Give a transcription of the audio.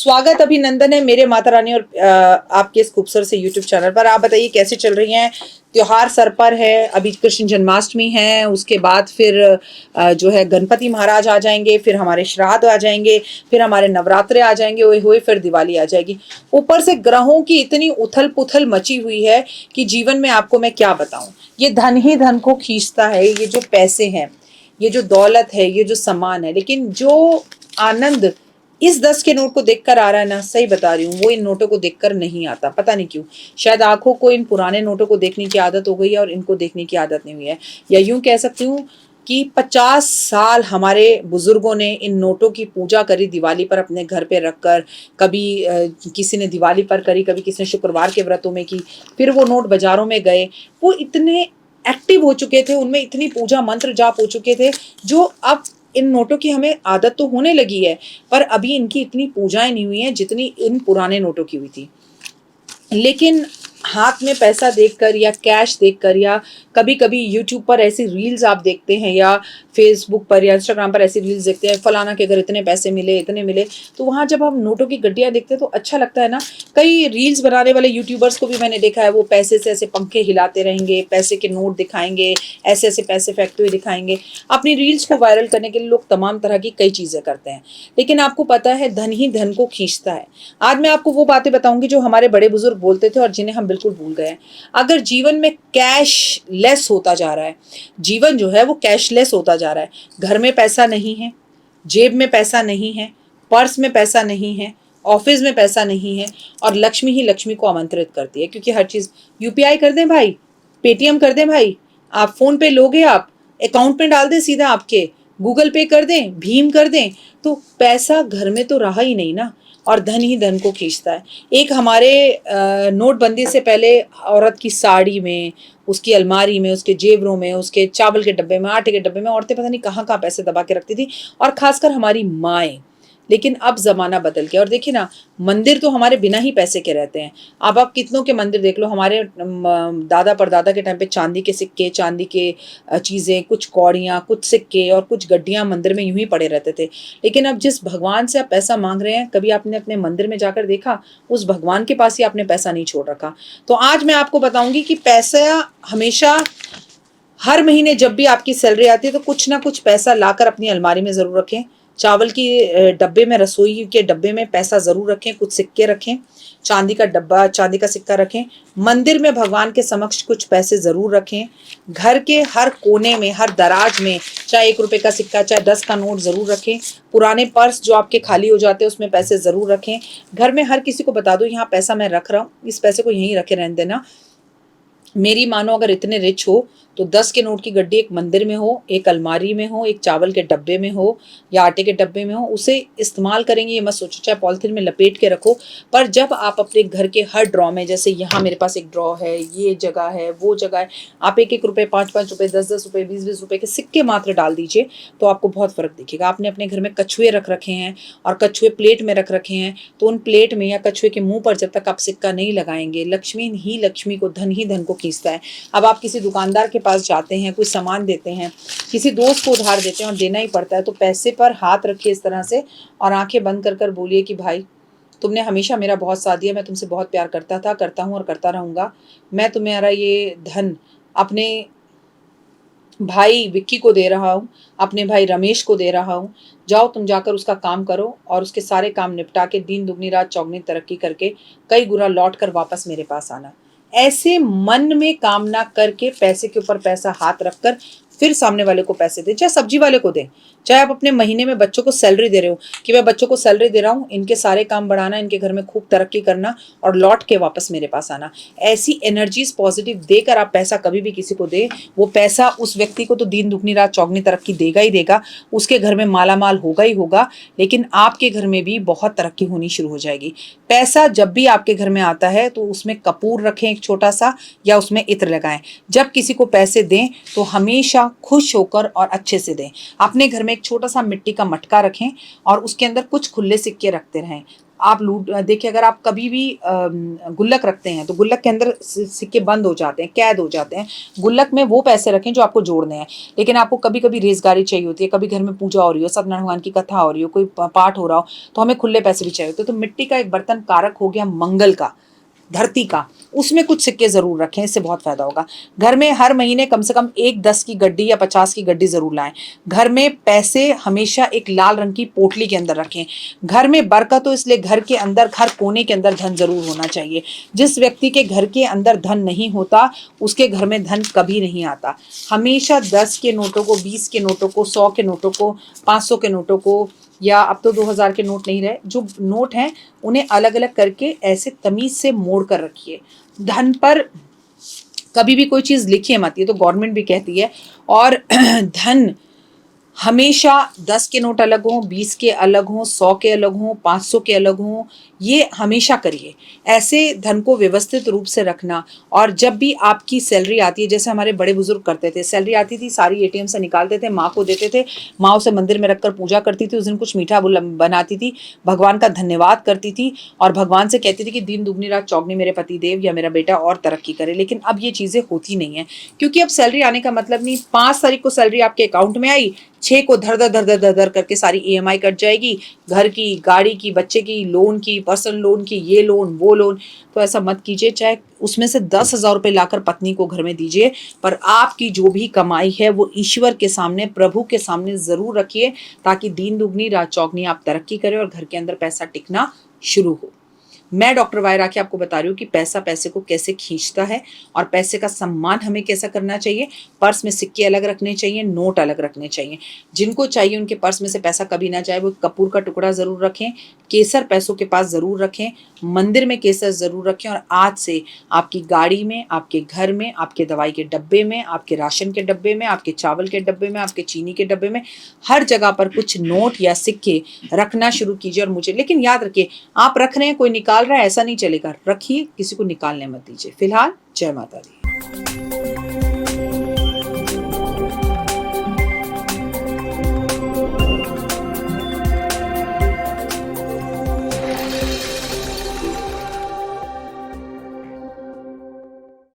स्वागत अभिनंदन है मेरे माता रानी और आपके इस खूबसूरत से यूट्यूब चैनल पर। आप बताइए कैसे चल रही हैं। त्योहार सर पर है, अभी कृष्ण जन्माष्टमी है, उसके बाद फिर जो है गणपति महाराज आ जाएंगे, फिर हमारे श्राद्ध आ जाएंगे, फिर हमारे नवरात्रे आ जाएंगे, ओए होए फिर दिवाली आ जाएगी। ऊपर से ग्रहों की इतनी उथल पुथल मची हुई है कि जीवन में आपको मैं क्या बताऊं। ये धन ही धन को खींचता है, ये जो पैसे हैं, ये जो दौलत है, ये जो सम्मान है, लेकिन जो आनंद इस 10 के नोट को देखकर आ रहा है ना, सही बता रही हूँ, वो इन नोटों को देखकर नहीं आता। पता नहीं क्यों, शायद आंखों को इन पुराने नोटों को देखने की आदत हो गई है और इनको देखने की आदत नहीं हुई है। या यूं कह सकती हूँ कि 50 साल हमारे बुजुर्गों ने इन नोटों की पूजा करी दिवाली पर अपने घर पे रखकर। कभी किसी ने दिवाली पर करी, कभी किसी ने शुक्रवार के व्रतों में की, फिर वो नोट बाजारों में गए। वो इतने एक्टिव हो चुके थे, उनमें इतनी पूजा मंत्र जाप हो चुके थे, जो अब इन नोटों की हमें आदत तो होने लगी है, पर अभी इनकी इतनी पूजाएं नहीं हुई हैं जितनी इन पुराने नोटों की हुई थी। लेकिन हाथ में पैसा देखकर या कैश देखकर, या कभी कभी यूट्यूब पर ऐसी रील्स आप देखते हैं, या फेसबुक पर या इंस्टाग्राम पर ऐसी रील्स देखते हैं, फलाना के घर इतने पैसे मिले, इतने मिले, तो वहाँ जब हम नोटों की गड्डियाँ देखते हैं तो अच्छा लगता है ना। कई रील्स बनाने वाले यूट्यूबर्स को भी मैंने देखा है, वो पैसे से ऐसे पंखे हिलाते रहेंगे, पैसे के नोट दिखाएंगे, ऐसे ऐसे पैसे फेंकते हुए दिखाएंगे। अपनी रील्स को वायरल करने के लिए लोग तमाम तरह की कई चीज़ें करते हैं, लेकिन आपको पता है धन ही धन को खींचता है। आज मैं आपको वो बातें बताऊंगी जो हमारे बड़े बुजुर्ग बोलते थे और जिन्हें हम बिल्कुल भूल गए हैं। अगर जीवन में कैश लेस होता जा रहा है, जीवन जो है वो कैशलेस होता जा रहा है, घर में पैसा नहीं है, जेब में पैसा नहीं है, पर्स में पैसा नहीं है, ऑफिस में पैसा नहीं है, और लक्ष्मी ही लक्ष्मी को आमंत्रित करती है, क्योंकि हर चीज यूपीआई कर दें भाई, पेटीएम कर दें भाई, आप फोन पे लोगे, आप अकाउंट में डाल दें सीधा आपके, गूगल पे कर दें, भीम कर दें, तो पैसा घर में तो रहा ही नहीं ना। और धन ही धन को खींचता है। एक हमारे नोटबंदी से पहले औरत की साड़ी में, उसकी अलमारी में, उसके जेवरों में, उसके चावल के डब्बे में, आटे के डब्बे में औरतें पता नहीं कहाँ कहाँ पैसे दबा के रखती थी, और खासकर हमारी माएँ। लेकिन अब जमाना बदल गया, और देखिए ना, मंदिर तो हमारे बिना ही पैसे के रहते हैं। अब आप कितनों के मंदिर देख लो, हमारे दादा परदादा के टाइम पे चांदी के सिक्के, चांदी के चीज़ें, कुछ कौड़ियाँ, कुछ सिक्के और कुछ गड्डियाँ मंदिर में यूं ही पड़े रहते थे। लेकिन अब जिस भगवान से आप पैसा मांग रहे हैं, कभी आपने अपने मंदिर में जाकर देखा? उस भगवान के पास ही आपने पैसा नहीं छोड़ रखा। तो आज मैं आपको बताऊंगी कि पैसा हमेशा, हर महीने जब भी आपकी सैलरी आती है तो कुछ ना कुछ पैसा लाकर अपनी अलमारी में ज़रूर रखें। चावल की डब्बे में, रसोई के डब्बे में पैसा ज़रूर रखें, कुछ सिक्के रखें, चांदी का डब्बा, चांदी का सिक्का रखें। मंदिर में भगवान के समक्ष कुछ पैसे ज़रूर रखें। घर के हर कोने में, हर दराज में, चाहे 1 रुपये का सिक्का, चाहे 10 का नोट ज़रूर रखें। पुराने पर्स जो आपके खाली हो जाते हैं उसमें पैसे ज़रूर रखें। घर में हर किसी को बता दो, यहाँ पैसा मैं रख रहा हूँ, इस पैसे को यहीं रखे रहने देना। मेरी मानो अगर इतने रिच हो तो 10 के नोट की गड्डी एक मंदिर में हो, एक अलमारी में हो, एक चावल के डब्बे में हो या आटे के डब्बे में हो, उसे इस्तेमाल करेंगे ये मत सोचो, चाहे पॉलिथीन में लपेट के रखो। पर जब आप अपने घर के हर ड्रॉ में, जैसे यहाँ मेरे पास एक ड्रॉ है, ये जगह है, वो जगह है, आप 1-1 रुपये, 5-5 रुपये, 10-10 रुपये, 20-20 रुपये के सिक्के मात्र डाल दीजिए, तो आपको बहुत फर्क दिखेगा। आपने अपने घर में कछुए रख रखे हैं और कछुए प्लेट में रख रखे हैं, तो उन प्लेट में या कछुए के मुंह पर जब तक आप सिक्का नहीं लगाएंगे, लक्ष्मी ही लक्ष्मी को, धन ही धन को खींचता है। अब आप किसी दुकानदार के पास जाते हैं, कोई सामान देते हैं, किसी दोस्त को उधार देते हैं और देना ही पड़ता है, तो पैसे पर हाथ रखिए इस तरह से और आंखें बंद कर कर बोलिए कि भाई, तुमने हमेशा मेरा बहुत साथ दिया, मैं तुमसे बहुत प्यार करता था, करता हूँ और करता रहूंगा। मैं तुम्हारा ये धन अपने भाई विक्की को दे रहा हूँ, अपने भाई रमेश को दे रहा हूँ। जाओ तुम जाकर उसका काम करो और उसके सारे काम निपटा के दिन दुगनी रात चौगनी तरक्की करके कई गुना लौट कर वापस मेरे पास आना। ऐसे मन में कामना करके, पैसे के ऊपर पैसा हाथ रखकर फिर सामने वाले को पैसे दें, चाहे सब्जी वाले को दें, चाहे आप अपने महीने में बच्चों को सैलरी दे रहे हो कि मैं बच्चों को सैलरी दे रहा हूँ, इनके सारे काम बढ़ाना, इनके घर में खूब तरक्की करना और लौट के वापस मेरे पास आना। ऐसी एनर्जीज पॉजिटिव देकर आप पैसा कभी भी किसी को दे, वो पैसा उस व्यक्ति को तो दिन दुगनी रात चौगनी तरक्की देगा ही देगा, उसके घर में माला माल होगा ही होगा, लेकिन आपके घर में भी बहुत तरक्की होनी शुरू हो जाएगी। पैसा जब भी आपके घर में आता है तो उसमें कपूर रखें एक छोटा सा, या उसमें इत्र लगाएं। जब किसी को पैसे दें तो हमेशा खुश होकर और अच्छे से दें। अपने घर में एक छोटा सा मिट्टी का मटका रखें और उसके अंदर कुछ खुले सिक्के रखते रहें। आप लूट देखिए, अगर आप कभी भी गुल्लक रखते हैं तो गुल्लक के अंदर सिक्के बंद हो जाते हैं, कैद हो जाते हैं। गुल्लक में वो पैसे रखें जो आपको जोड़ने हैं। लेकिन आपको कभी कभी रेजगारी चाहिए होती है, कभी घर में पूजा हो रही हो, सत्यनारायण भगवान की कथा हो रही हो, कोई पाठ हो रहा हो, तो हमें खुले पैसे भी चाहिए होते हैं। तो मिट्टी का एक बर्तन कारक हो गया मंगल का, धरती का, उसमें कुछ सिक्के जरूर रखें, इससे बहुत फायदा होगा। घर में हर महीने कम से कम एक 10 की गड्डी या 50 की गड्डी जरूर लाएं। घर में पैसे हमेशा एक लाल रंग की पोटली के अंदर रखें। घर में बरकत हो इसलिए घर के अंदर, हर कोने के अंदर धन जरूर होना चाहिए। जिस व्यक्ति के घर के अंदर धन नहीं होता उसके घर में धन कभी नहीं आता। हमेशा 10 के नोटों को, 20 के नोटों को, 100 के नोटों को, 500 के नोटों को, या अब तो 2000 के नोट नहीं रहे, जो नोट हैं उन्हें अलग अलग करके ऐसे तमीज से मोड़ कर रखिए। धन पर कभी भी कोई चीज लिखिए मत, ये तो गवर्नमेंट भी कहती है। और धन हमेशा 10 के नोट अलग हों, 20 के अलग हों, 100 के अलग हों, 500 के अलग हों, ये हमेशा करिए। ऐसे धन को व्यवस्थित रूप से रखना। और जब भी आपकी सैलरी आती है, जैसे हमारे बड़े बुजुर्ग करते थे, सैलरी आती थी सारी एटीएम से निकालते थे, माँ को देते थे, माँ उसे मंदिर में रखकर पूजा करती थी, उस दिन कुछ मीठा बनाती थी, भगवान का धन्यवाद करती थी और भगवान से कहती थी कि दिन दुगनी रात चौगनी मेरे पति देव या मेरा बेटा और तरक्की करे। लेकिन अब ये चीज़ें होती नहीं है, क्योंकि अब सैलरी आने का मतलब नहीं, 5 तारीख को सैलरी आपके अकाउंट में आई, 6 को धर धर धर धर धर धर करके सारी ईएमआई कट जाएगी, घर की, गाड़ी की, बच्चे की, लोन की, पर्सनल लोन की, ये लोन वो लोन। तो ऐसा मत कीजिए। चाहे उसमें से 10,000 रुपये लाकर पत्नी को घर में दीजिए, पर आपकी जो भी कमाई है वो ईश्वर के सामने, प्रभु के सामने जरूर रखिए, ताकि दिन दुगनी रात चौगनी आप तरक्की करें और घर के अंदर पैसा टिकना शुरू हो। मैं डॉक्टर वाई राखी आपको बता रही हूँ कि पैसा पैसे को कैसे खींचता है और पैसे का सम्मान हमें कैसा करना चाहिए। पर्स में सिक्के अलग रखने चाहिए, नोट अलग रखने चाहिए। जिनको चाहिए उनके पर्स में से पैसा कभी ना जाए, वो कपूर का टुकड़ा जरूर रखें, केसर पैसों के पास जरूर रखें, मंदिर में केसर जरूर रखें। और आज से आपकी गाड़ी में, आपके घर में, आपके दवाई के डब्बे में, आपके राशन के डब्बे में, आपके चावल के डब्बे में, आपके चीनी के डब्बे में, हर जगह पर कुछ नोट या सिक्के रखना शुरू कीजिए। और मुझे लेकिन याद रखिए, आप रख रहे हैं कोई निकाल रहा है ऐसा नहीं चलेगा, रखिए, किसी को निकालने मत दीजिए। फिलहाल जय माता दी।